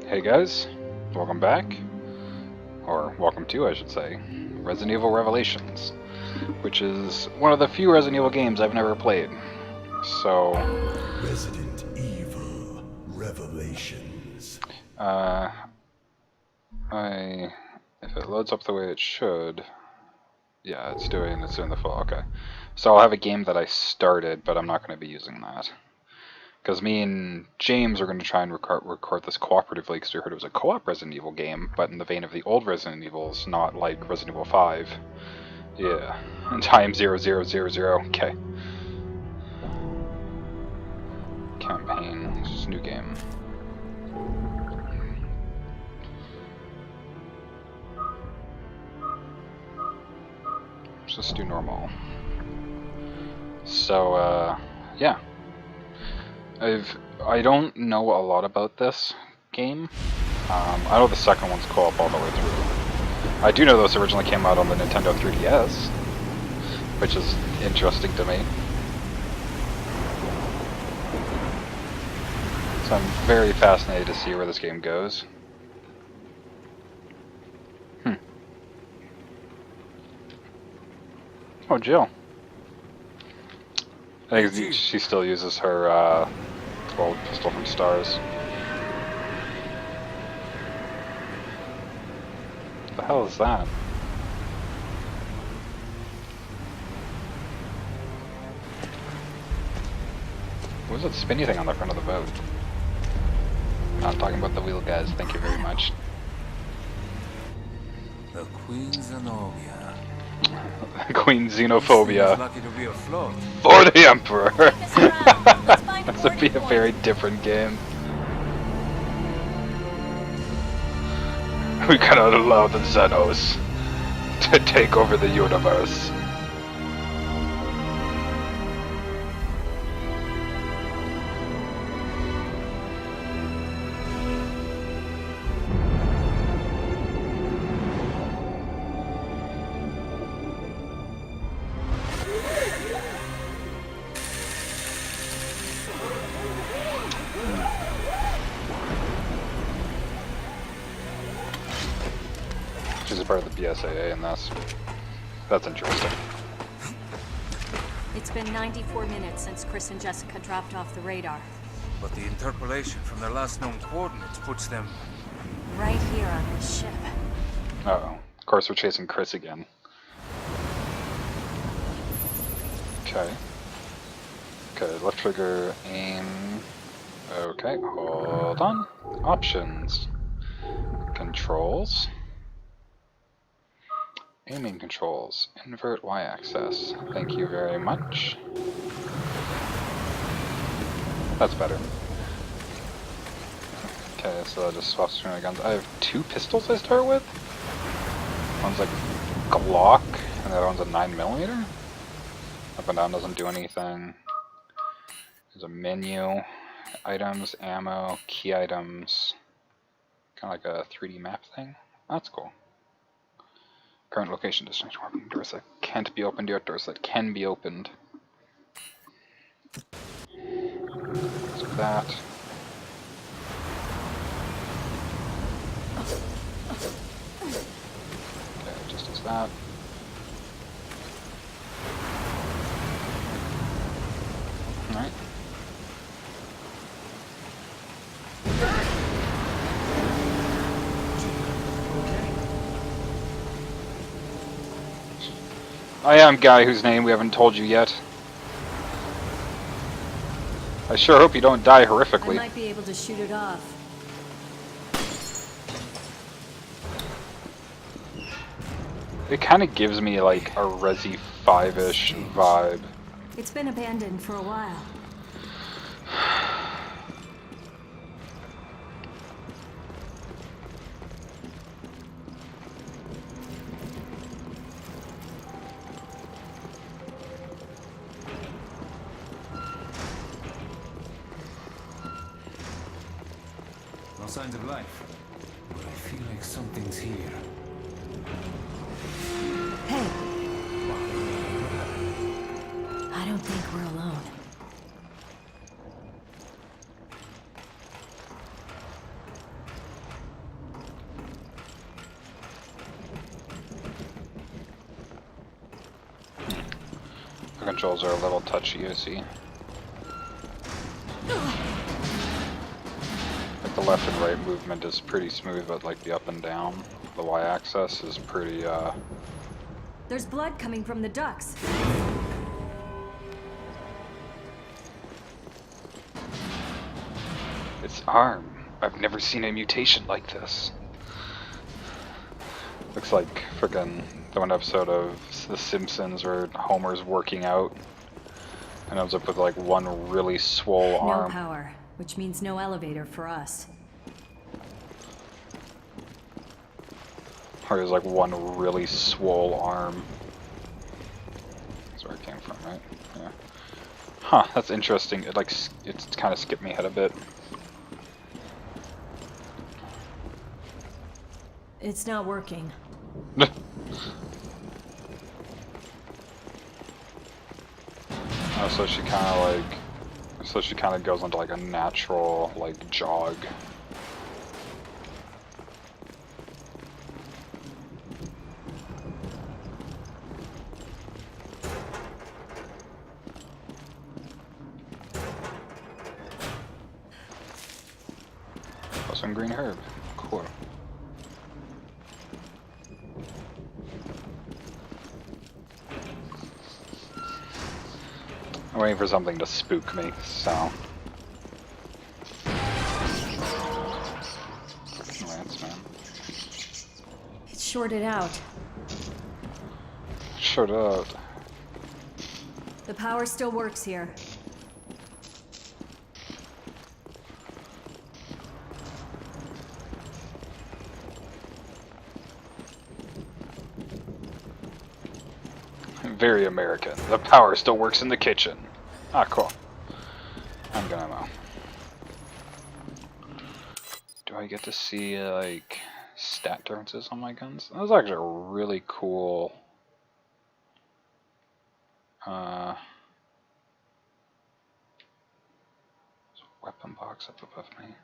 Hey guys, welcome back, or welcome to, I should say, Resident Evil Revelations, which is one of the few Resident Evil games I've never played. So, Resident Evil Revelations. if it loads up the way it should, yeah, it's doing the full, okay. So I'll have a game that I started, but I'm not going to be using that. Because me and James are going to try and record this cooperatively, because we heard it was a co-op Resident Evil game, but in the vein of the old Resident Evils, not like Resident Evil 5. Yeah. And time 0000. Okay. Campaign. This is a new game. Let's just do normal. So, yeah. I don't know a lot about this game. I know the second one's co-op all the way through. I do know those originally came out on the Nintendo 3DS, which is interesting to me. So I'm very fascinated to see where this game goes. Oh, Jill. I think she still uses her old pistol from Stars. What the hell is that? What was that spinny thing on the front of the boat? I'm talking about the wheel guys, thank you very much. The Queen Zenobia. Queen Xenophobia. Lucky to be afloat. For the Emperor! This would be a very different game. We cannot allow the Xenos to take over the universe. She's a part of the BSAA in this. That's interesting. It's been 94 minutes since Chris and Jessica dropped off the radar. But the interpolation from their last known coordinates puts them Right here on this ship. Uh-oh. Of course we're chasing Chris again. Okay. Okay, left trigger, aim. Okay, hold on. Options. Controls. Aiming controls. Invert Y-axis. Thank you very much. That's better. Okay, so I just swap between my guns. I have two pistols I start with. One's like Glock, and the other one's a 9mm. Up and down doesn't do anything. There's a menu. Items, ammo, key items. Kind of like a 3D map thing. That's cool. Current location, destination, weapon, doors that can't be opened, yet doors that can be opened. So that. Okay, just as that. Alright. I am guy whose name we haven't told you yet. I sure hope you don't die I horrifically. might be able to shoot it off. It kind of gives me like a Resi 5-ish vibe. It's been abandoned for a while. no signs of life. But I feel like something's here. Hey! I don't think we're alone. controls are a little touchy, you see. Like the left and right movement is pretty smooth, but like the up and down, the Y-axis is pretty, There's blood coming from the ducts. Its arm. I've never seen a mutation like this. Looks like frickin' the one episode of The Simpsons where Homer's working out and ends up with like one really swole No arm. power, which means no elevator for us. Or there's like one really swole arm. That's where it came from, right? Yeah. Huh, that's interesting. It's kind of skipped me ahead a bit. It's not working. Oh, so she kind of goes into like a natural like jog. Oh, some green herb. Cool. I'm waiting for something to spook me, so. Lance, man. It's shorted out. Shut up. The power still works here. Very American. The power still works in the kitchen. Ah, cool. I'm gonna know. Do I get to see, like, stat differences on my guns? That was actually a really cool... there's a weapon box up above me.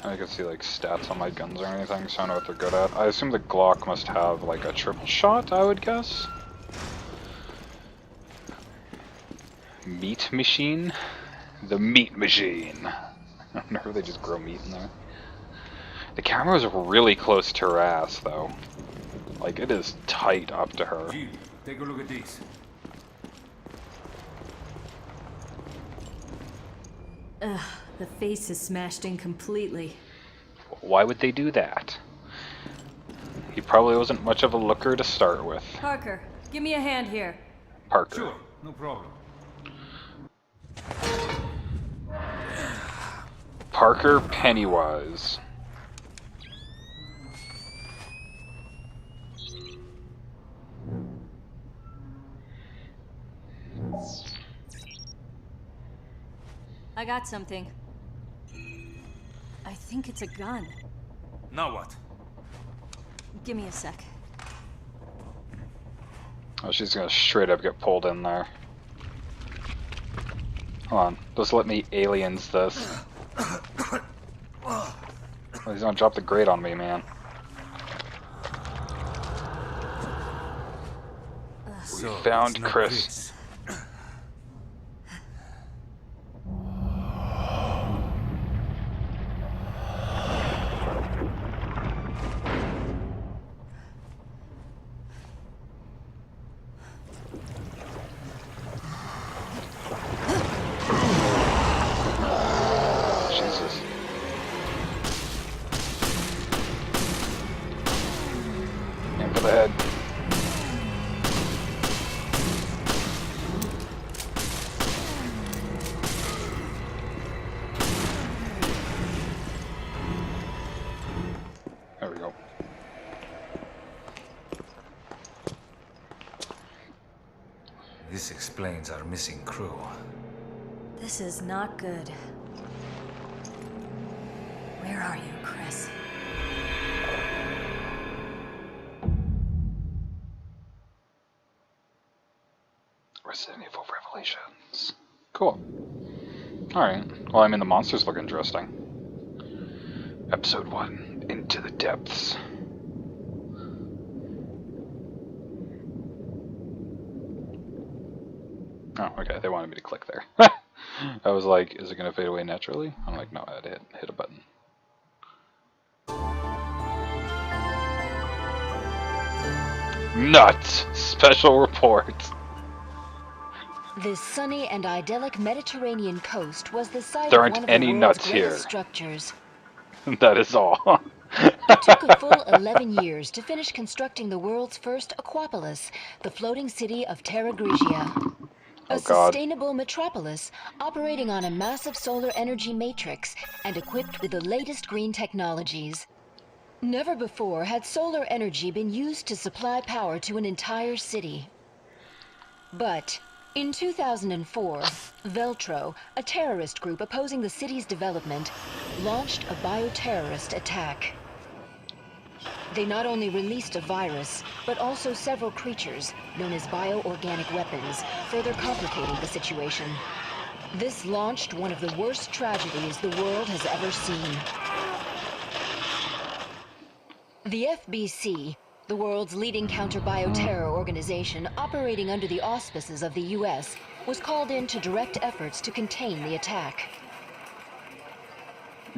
And I can see, like, stats on my guns or anything, so I know what they're good at. I assume the Glock must have, like, a triple shot, I would guess? Meat machine? The meat machine. I wonder if they just grow meat in there. The camera is really close to her ass, though. Like, it is tight up to her. Gee, take a look at these. Ugh, the face is smashed in completely. Why would they do that? He probably wasn't much of a looker to start with. Parker, give me a hand here. Parker. Sure, no problem. Parker Pennywise. I got something. I think it's a gun. Now what? Give me a sec. Oh, she's gonna straight up get pulled in there. Hold on, just let me aliens this. Oh, he's gonna drop the grate on me, man. We found it's not Chris. Jesus. Aim for the head. There we go. This explains our missing crew. This is not good. Where are you, Chris? Resident Evil Revelations. Cool. Alright. Well, I mean, the monsters look interesting. Episode 1. Into the Depths. Oh, okay, they wanted me to click there. I was like, is it going to fade away naturally? I'm like, no, I had to hit a button. Nuts! Special report. This sunny and idyllic Mediterranean coast was the site There of aren't one of any the world's nuts greatest here. structures. That is all. It took a full 11 years to finish constructing the world's first aquapolis, the floating city of Terra Grigia. A Oh god. sustainable metropolis operating on a massive solar energy matrix and equipped with the latest green technologies. Never before had solar energy been used to supply power to an entire city. But in 2004, Veltro, a terrorist group opposing the city's development, launched a bioterrorist attack. They not only released a virus, but also several creatures, known as bioorganic weapons, further complicating the situation. This launched one of the worst tragedies the world has ever seen. The FBC, the world's leading counter-bioterror organization operating under the auspices of the US, was called in to direct efforts to contain the attack.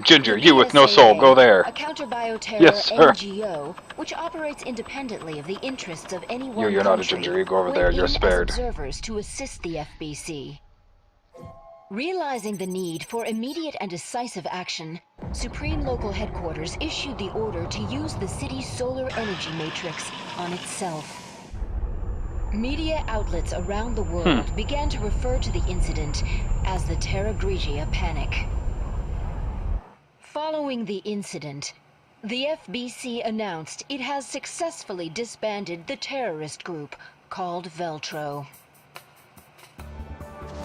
Ginger, The you with no soul, BSAA, go there. a counter-bioterror Yes, sir. NGO, which operates independently of the interests of any one You're not a country, ginger, you go over went there, you're in spared. as observers to assist the FBC. Realizing the need for immediate and decisive action, Supreme Local Headquarters issued the order to use the city's solar energy matrix on itself. Media outlets around the world began to refer to the incident as the Terra Grigia Panic. Following the incident, the FBC announced it has successfully disbanded the terrorist group called Veltro.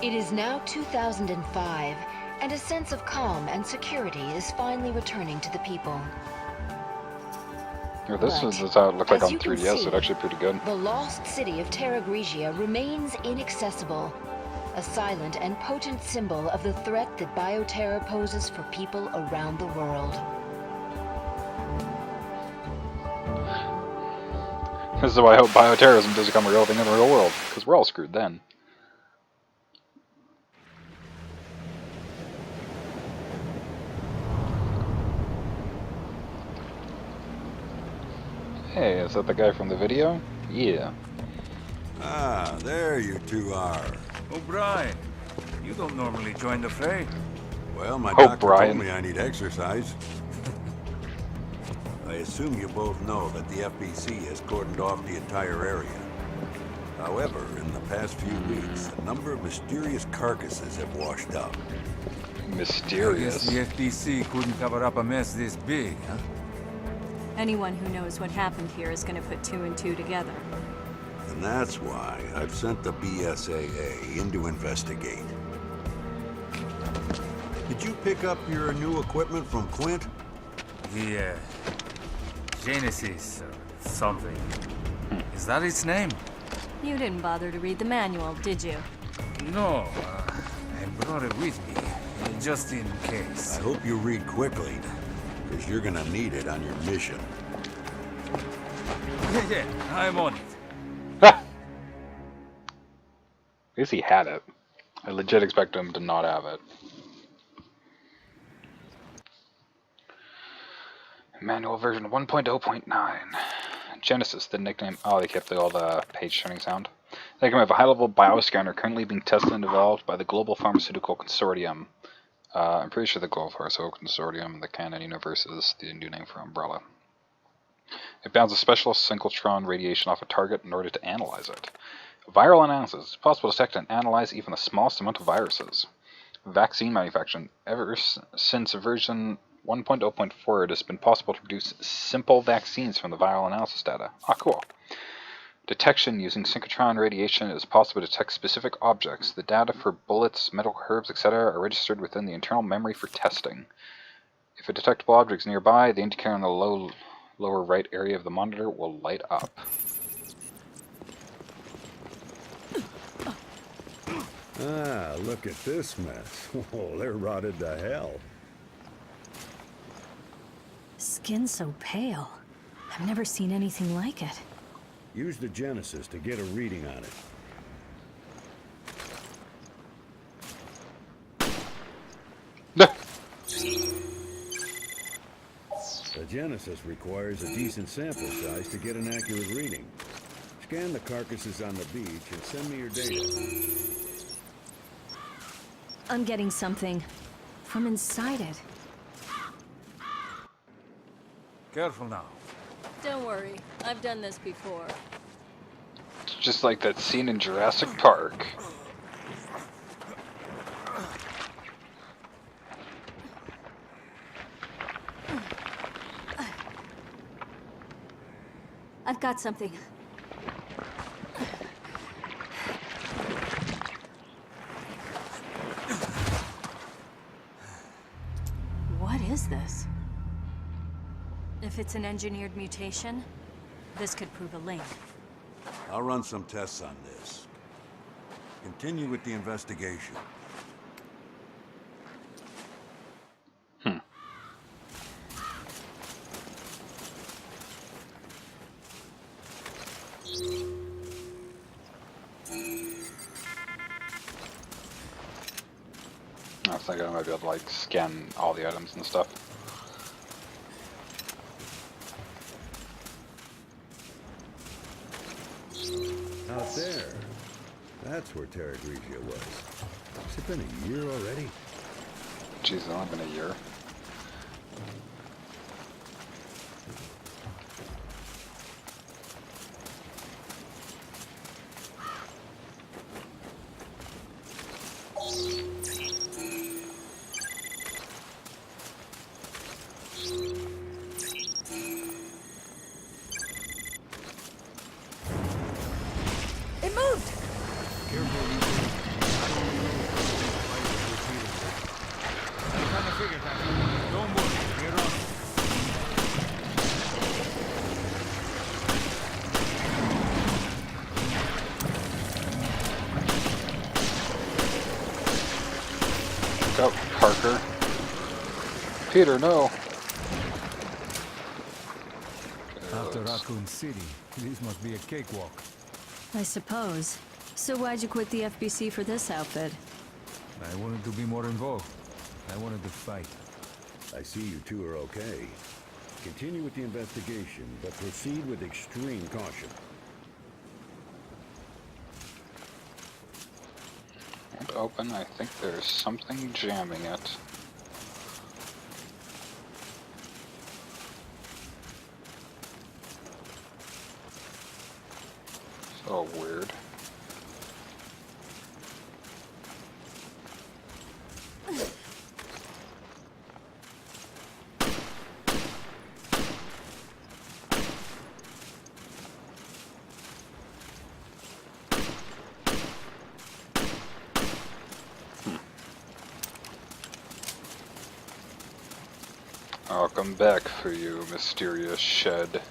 It is now 2005, and a sense of calm and security is finally returning to the people. Yeah, this But, is how it looked like as on you can 3DS, see, it's actually pretty good. The lost city of Terra Grigia remains inaccessible, a silent and potent symbol of the threat that bioterror poses for people around the world. This is why I hope bioterrorism does become a real thing in the real world, because we're all screwed then. Hey, is that the guy from the video? Yeah. Ah, there you two are. O'Brien, you don't normally join the fray. Well, my Oh, doctor Brian. told me I need exercise. I assume you both know that the FBC has cordoned off the entire area. However, in the past few weeks, a number of mysterious carcasses have washed up. I Mysterious. guess the FBC couldn't cover up a mess this big, huh? Anyone who knows what happened here is going to put two and two together. And that's why I've sent the BSAA in to investigate. Did you pick up your new equipment from Quint? The, Genesis or something. Is that its name? You didn't bother to read the manual, did you? No, I brought it with me, just in case. I hope you read quickly, because you're gonna need it on your mission. Yeah, I'm on it. At least he had it. I legit expect him to not have it. Manual version 1.0.9. Genesis, the nickname. Oh, they kept all the page turning sound. The nickname of a high-level bioscanner currently being tested and developed by the Global Pharmaceutical Consortium. I'm pretty sure the Global Pharmaceutical Consortium, the canon universe, is the new name for Umbrella. It bounds a special synchrotron radiation off a target in order to analyze it. Viral analysis. It's possible to detect and analyze even the smallest amount of viruses. Vaccine manufacturing. Ever since version 1.0.4, it has been possible to produce simple vaccines from the viral analysis data. Ah, cool. Detection using synchrotron radiation. It is possible to detect specific objects. The data for bullets, medical herbs, etc. are registered within the internal memory for testing. If a detectable object is nearby, the indicator on the lower right area of the monitor will light up. Ah, look at this mess. Oh, they're rotted to hell. Skin so pale. I've never seen anything like it. Use the Genesis to get a reading on it. Genesis requires a decent sample size to get an accurate reading. Scan the carcasses on the beach and send me your data. I'm getting something from inside it. Careful now. Don't worry, I've done this before. It's just like that scene in Jurassic Park. I've got something. What is this? If it's an engineered mutation, this could prove a link. I'll run some tests on this. Continue with the investigation. I was thinking I might be able to like scan all the items and stuff. Out there. That's where Terra Grigia was. Has it been a year already? Jeez, it's only been a year. It moved! I'm trying to figure that out. Don't move. We're on. Go, Parker. Peter, no. After Raccoon City, this must be a cakewalk. I suppose. So why'd you quit the FBC for this outfit? I wanted to be more involved. I wanted to fight. I see you two are okay. Continue with the investigation, but proceed with extreme caution. Won't open. I think there's something jamming it. So weird. I'll come back for you, mysterious shed.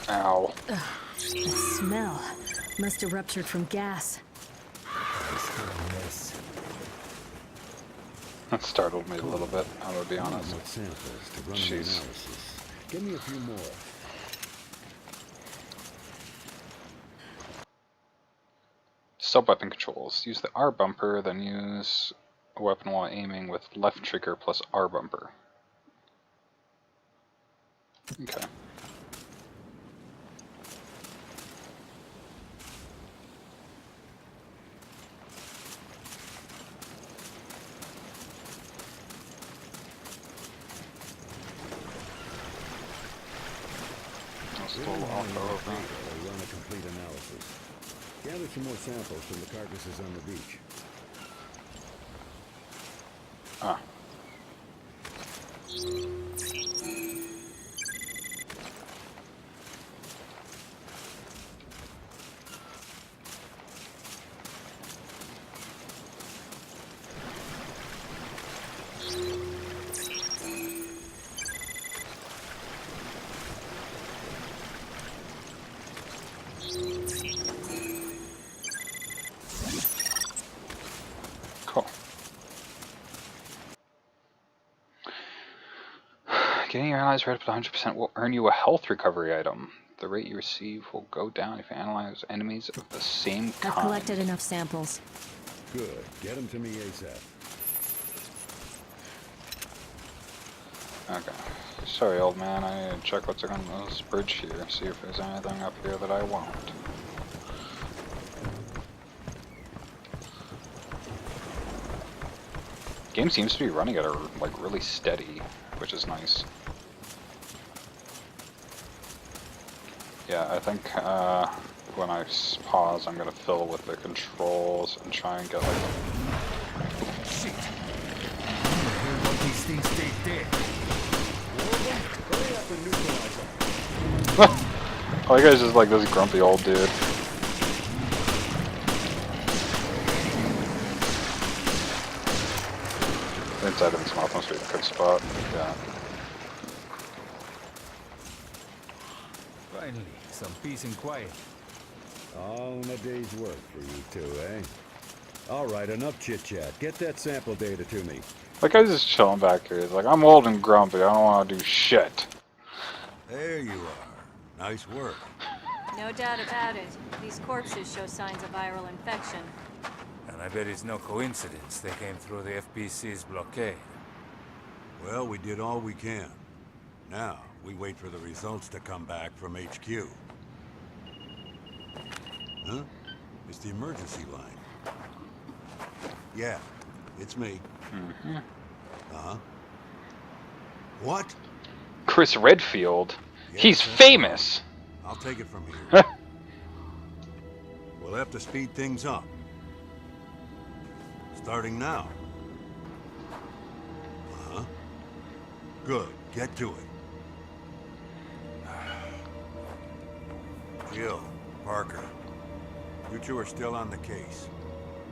Ow. The smell must have ruptured from gas. That startled me a little bit, I'm gonna be Not honest. enough samples to run the Jeez. analysis. Give me a few more. Sub-weapon controls. Use the R bumper, then use a weapon while aiming with left trigger plus R bumper. Okay. Still also open. I'll run a complete analysis. Gather some more samples from the carcasses on the beach. Ah. Cool. Getting your allies right up to 100% will earn you a health recovery item. The rate you receive will go down if you analyze enemies of the same kind. I've collected enough samples. Good. Get them to me ASAP. Okay. Sorry, old man. I need to check what's on this bridge here. See if there's anything up here that I want. Game seems to be running at a like really steady, which is nice. Yeah, I think when I pause, I'm gonna fiddle with the controls and try and get like. Shit! What these things stay dead? Hurry up and neutralize them. Oh, you guys just like this grumpy old dude. Inside of his mouth must be a good spot. Yeah. Finally, some peace and quiet. All in a day's work for you two, eh? All right, enough chit-chat. Get that sample data to me. That guy's just chilling back here. He's like, I'm old and grumpy. I don't want to do shit. There you are. Nice work. No doubt about it. These corpses show signs of viral infection. And I bet it's no coincidence they came through the FBC's blockade. Well, we did all we can. Now, we wait for the results to come back from HQ. Huh? It's the emergency line. Yeah, it's me. Mm-hmm. Uh-huh. What? Chris Redfield. Yes, He's that's famous. right. I'll take it from here. We'll have to speed things up. Starting now. Uh-huh. Good. Get to it. Jill, Parker, you two are still on the case.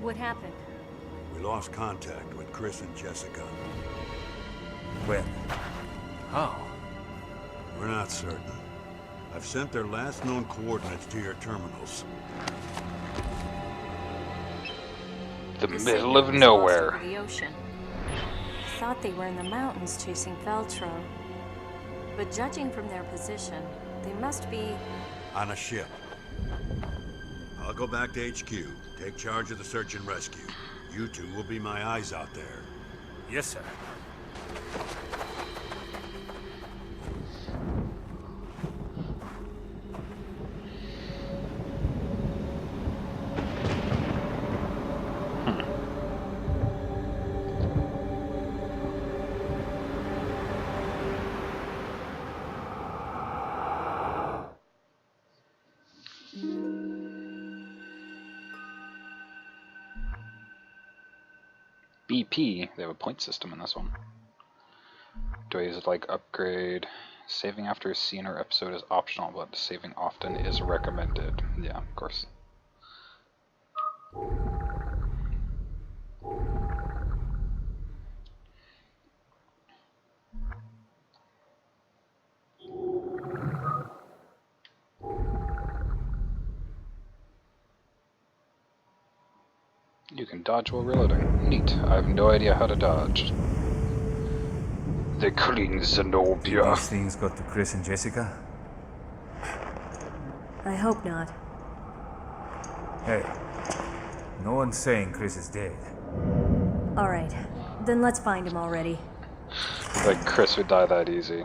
What happened? We lost contact with Chris and Jessica. When? How? We're not certain. I've sent their last known coordinates to your terminals. The The middle signal of was nowhere. lost over the ocean. I thought they were in the mountains chasing Veltro. But judging from their position, they must be... On a ship. I'll go back to HQ, take charge of the search and rescue. You two will be my eyes out there. Yes, sir. BP, they have a point system in this one. Do I use it like upgrade? Saving after a scene or episode is optional, but saving often is recommended. Yeah, of course. You can dodge while reloading. Neat. I have no idea how to dodge. The clean Zenobia. These things got to Chris and Jessica? I hope not. Hey, no one's saying Chris is dead. All right, then let's find him already. Like Chris would die that easy.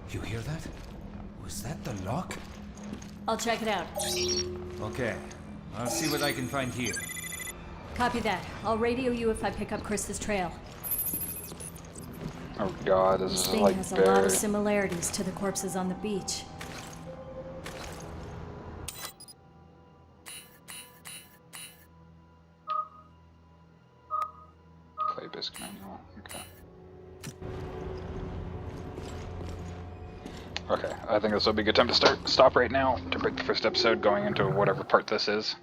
You hear that? Was that the lock? I'll check it out. Okay, I'll see what I can find here. Copy that. I'll radio you if I pick up Chris's trail. Oh god, this This is thing like has a lot very... of similarities to the corpses on the beach. Play bisc manual, okay. Okay, I think this will be a good time to stop right now to break the first episode going into whatever part this is.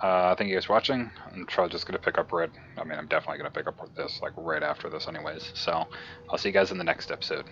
Thank you guys for watching. I'm probably just going to pick up I'm definitely going to pick up this like right after this anyways. So, I'll see you guys in the next episode.